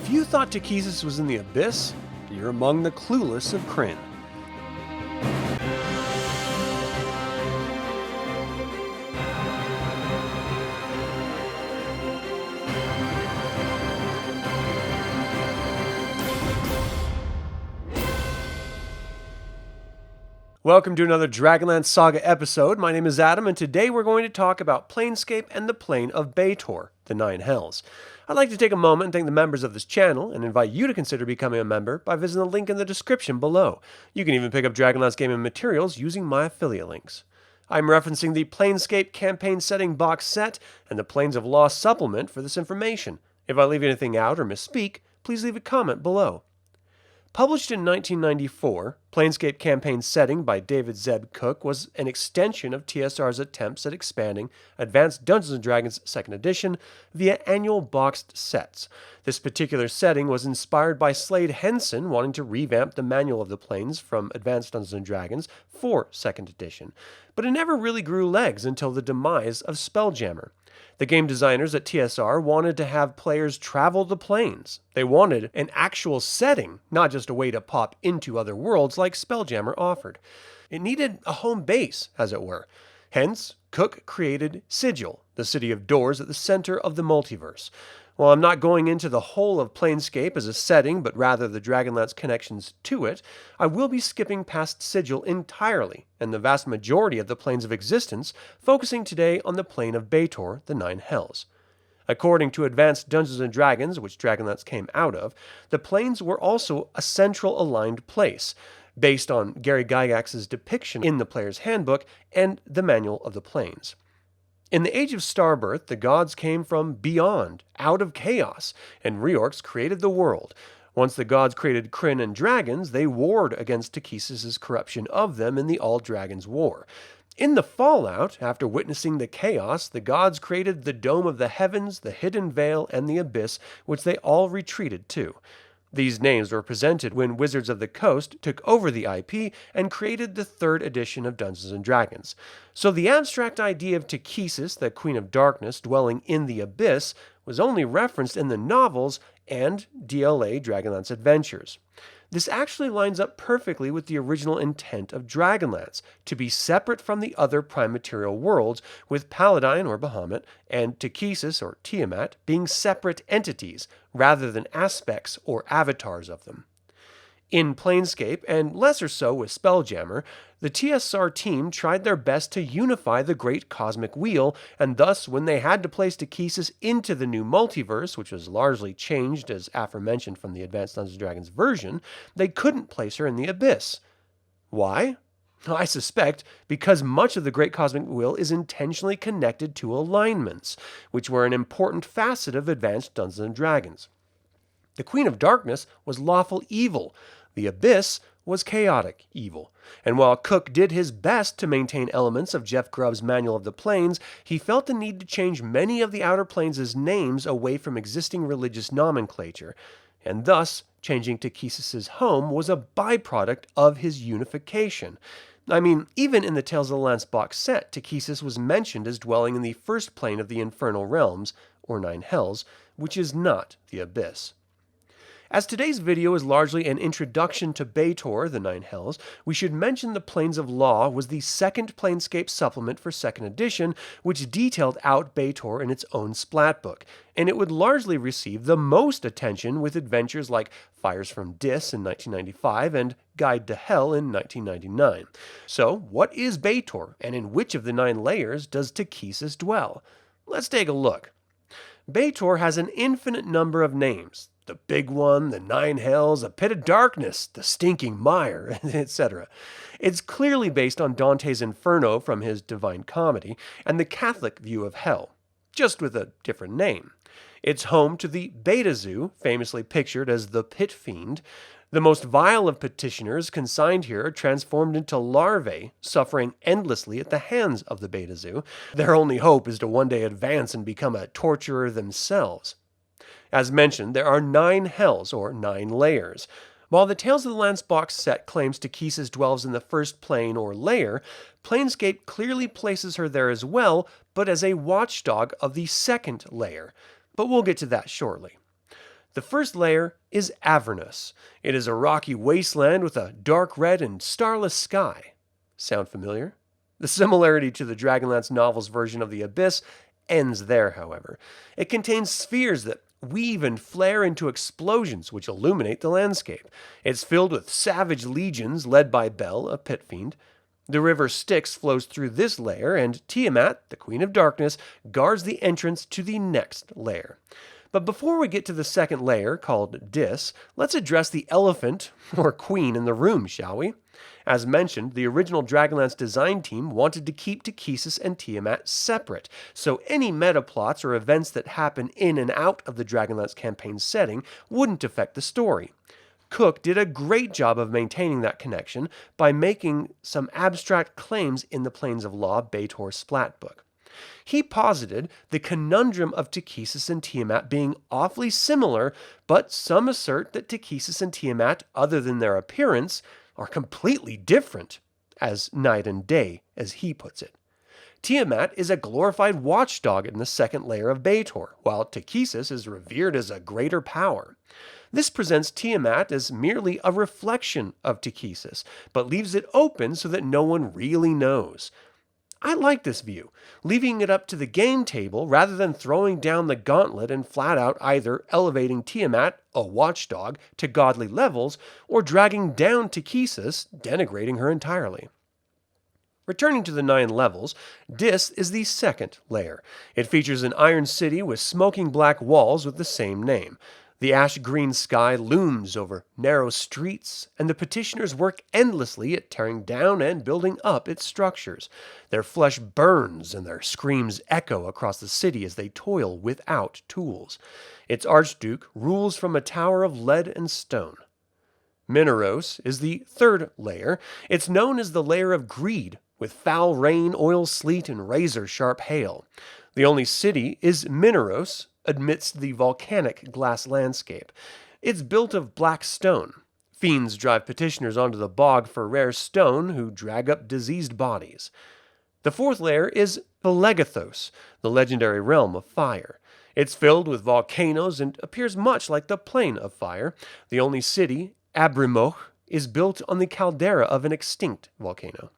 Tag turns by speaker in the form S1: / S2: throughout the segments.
S1: If you thought Takhisis was in the Abyss, you're among the clueless of Krynn. Welcome to another DragonLance Saga episode. My name is Adam, and today we're going to talk about Planescape and the plane of Baator, the Nine Hells. I'd like to take a moment and thank the members of this channel and invite you to consider becoming a member by visiting the link in the description below. You can even pick up DragonLance gaming materials using my affiliate links. I'm referencing the Planescape campaign setting box set and the Planes of Law supplement for this information. If I leave anything out or misspeak, please leave a comment below. Published in 1994, Planescape campaign setting by David Zeb Cook was an extension of TSR's attempts at expanding Advanced Dungeons & Dragons 2nd Edition via annual boxed sets. This particular setting was inspired by Slade Henson wanting to revamp the Manual of the Planes from Advanced Dungeons & Dragons for 2nd Edition, but it never really grew legs until the demise of Spelljammer. The game designers at TSR wanted to have players travel the planes. They wanted an actual setting, not just a way to pop into other worlds like Spelljammer offered. It needed a home base, as it were. Hence, Cook created Sigil, the city of doors at the center of the multiverse. While I'm not going into the whole of Planescape as a setting, but rather the Dragonlance connections to it, I will be skipping past Sigil entirely, and the vast majority of the planes of existence, focusing today on the plane of Baator, the Nine Hells. According to Advanced Dungeons & Dragons, which Dragonlance came out of, the planes were also a central aligned place, based on Gary Gygax's depiction in the Player's Handbook and the Manual of the Planes. In the Age of Starbirth, the gods came from beyond, out of chaos, and reorcs created the world. Once the gods created Krynn and dragons, they warred against Takhisis' corruption of them in the All-Dragons War. In the fallout, after witnessing the chaos, the gods created the Dome of the Heavens, the Hidden Veil, and the Abyss, which they all retreated to. These names were presented when Wizards of the Coast took over the IP and created the 3rd edition of Dungeons & Dragons. So the abstract idea of Takhisis, the Queen of Darkness, dwelling in the Abyss, was only referenced in the novels and DLA Dragonlance Adventures. This actually lines up perfectly with the original intent of Dragonlance, to be separate from the other prime material worlds, with Paladine or Bahamut and Takhisis or Tiamat being separate entities, rather than aspects or avatars of them. In Planescape, and lesser so with Spelljammer, the TSR team tried their best to unify the Great Cosmic Wheel, and thus when they had to place Takhisis into the new multiverse, which was largely changed as aforementioned from the Advanced Dungeons & Dragons version, they couldn't place her in the Abyss. Why? I suspect because much of the Great Cosmic Wheel is intentionally connected to alignments, which were an important facet of Advanced Dungeons & Dragons. The Queen of Darkness was lawful evil. The Abyss was chaotic evil. And while Cook did his best to maintain elements of Jeff Grubb's Manual of the Planes, he felt the need to change many of the Outer Planes' names away from existing religious nomenclature, and thus changing Takhisis' home was a byproduct of his unification. I mean, even in the Tales of the Lance box set, Takhisis was mentioned as dwelling in the first plane of the Infernal Realms, or Nine Hells, which is not the Abyss. As today's video is largely an introduction to Baator, the Nine Hells, we should mention the Planes of Law was the second Planescape supplement for 2nd edition, which detailed out Baator in its own splat book, and it would largely receive the most attention with adventures like Fires from Dis in 1995 and Guide to Hell in 1999. So, what is Baator, and in which of the 9 layers does Takhisis dwell? Let's take a look. Baator has an infinite number of names. The Big One, the Nine Hells, a Pit of Darkness, the Stinking Mire, etc. It's clearly based on Dante's Inferno from his Divine Comedy and the Catholic view of hell, just with a different name. It's home to the Beta Zoo, famously pictured as the Pit Fiend. The most vile of petitioners consigned here are transformed into larvae, suffering endlessly at the hands of the Beta Zoo. Their only hope is to one day advance and become a torturer themselves. As mentioned, there are 9 hells, or 9 layers. While the Tales of the Lance box set claims Takhisis dwells in the first plane or layer, Planescape clearly places her there as well, but as a watchdog of the second layer. But we'll get to that shortly. The first layer is Avernus. It is a rocky wasteland with a dark red and starless sky. Sound familiar? The similarity to the Dragonlance novel's version of the Abyss ends there, however. It contains spheres that weave and flare into explosions which illuminate the landscape. It's filled with savage legions led by Bel, a pit fiend. The river Styx flows through this layer, and Tiamat, the Queen of Darkness, guards the entrance to the next layer. But before we get to the second layer, called Dis, let's address the elephant, or queen, in the room, shall we? As mentioned, the original Dragonlance design team wanted to keep Takhisis and Tiamat separate, so any meta plots or events that happen in and out of the Dragonlance campaign setting wouldn't affect the story. Cook did a great job of maintaining that connection by making some abstract claims in the Planes of Law Baator splat book. He posited the conundrum of Takhisis and Tiamat being awfully similar, but some assert that Takhisis and Tiamat, other than their appearance, are completely different, as night and day, as he puts it. Tiamat is a glorified watchdog in the second layer of Baator, while Takhisis is revered as a greater power. This presents Tiamat as merely a reflection of Takhisis, but leaves it open so that no one really knows. I like this view, leaving it up to the game table rather than throwing down the gauntlet and flat out either elevating Tiamat, a watchdog, to godly levels, or dragging down Takhisis, denigrating her entirely. Returning to the 9 levels, Dis is the second layer. It features an iron city with smoking black walls with the same name. The ash-green sky looms over narrow streets, and the petitioners work endlessly at tearing down and building up its structures. Their flesh burns, and their screams echo across the city as they toil without tools. Its archduke rules from a tower of lead and stone. Mineros is the third layer. It's known as the layer of greed, with foul rain, oil sleet, and razor-sharp hail. The only city is Mineros, amidst the volcanic glass landscape. It's built of black stone. Fiends drive petitioners onto the bog for rare stone, who drag up diseased bodies. The fourth layer is Pelegathos, the legendary realm of fire. It's filled with volcanoes and appears much like the Plane of Fire. The only city, Abrimoch, is built on the caldera of an extinct volcano.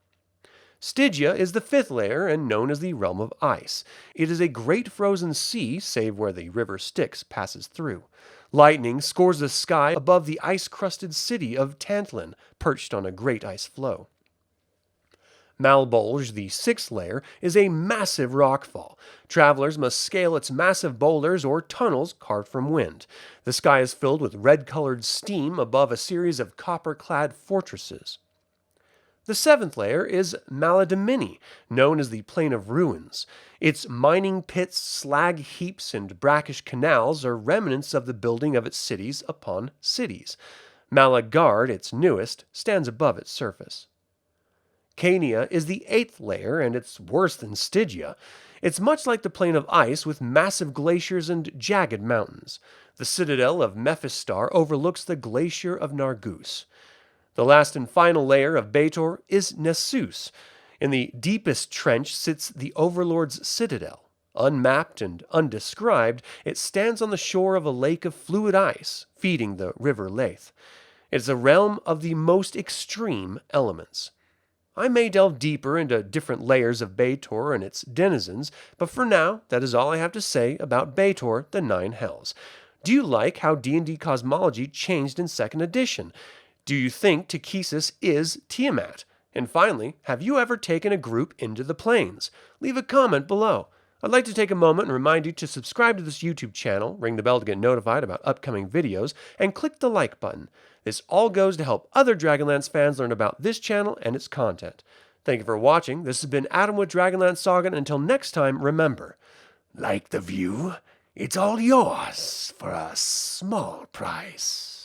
S1: Stygia is the fifth layer and known as the Realm of Ice. It is a great frozen sea, save where the river Styx passes through. Lightning scores the sky above the ice-crusted city of Tantlin, perched on a great ice floe. Malbolge, the sixth layer, is a massive rockfall. Travelers must scale its massive boulders or tunnels carved from wind. The sky is filled with red-colored steam above a series of copper-clad fortresses. The seventh layer is Maladamini, known as the Plain of Ruins. Its mining pits, slag heaps, and brackish canals are remnants of the building of its cities upon cities. Malagard, its newest, stands above its surface. Cania is the eighth layer, and it's worse than Stygia. It's much like the Plain of Ice, with massive glaciers and jagged mountains. The citadel of Mephistar overlooks the glacier of Nargus. The last and final layer of Baator is Nessus. In the deepest trench sits the Overlord's citadel. Unmapped and undescribed, it stands on the shore of a lake of fluid ice, feeding the river Leith. It is a realm of the most extreme elements. I may delve deeper into different layers of Baator and its denizens, but for now, that is all I have to say about Baator, the Nine Hells. Do you like how D&D cosmology changed in 2nd edition? Do you think Takhisis is Tiamat? And finally, have you ever taken a group into the planes? Leave a comment below. I'd like to take a moment and remind you to subscribe to this YouTube channel, ring the bell to get notified about upcoming videos, and click the like button. This all goes to help other Dragonlance fans learn about this channel and its content. Thank you for watching. This has been Adam with Dragonlance Saga, and until next time, remember, like the view, it's all yours for a small price.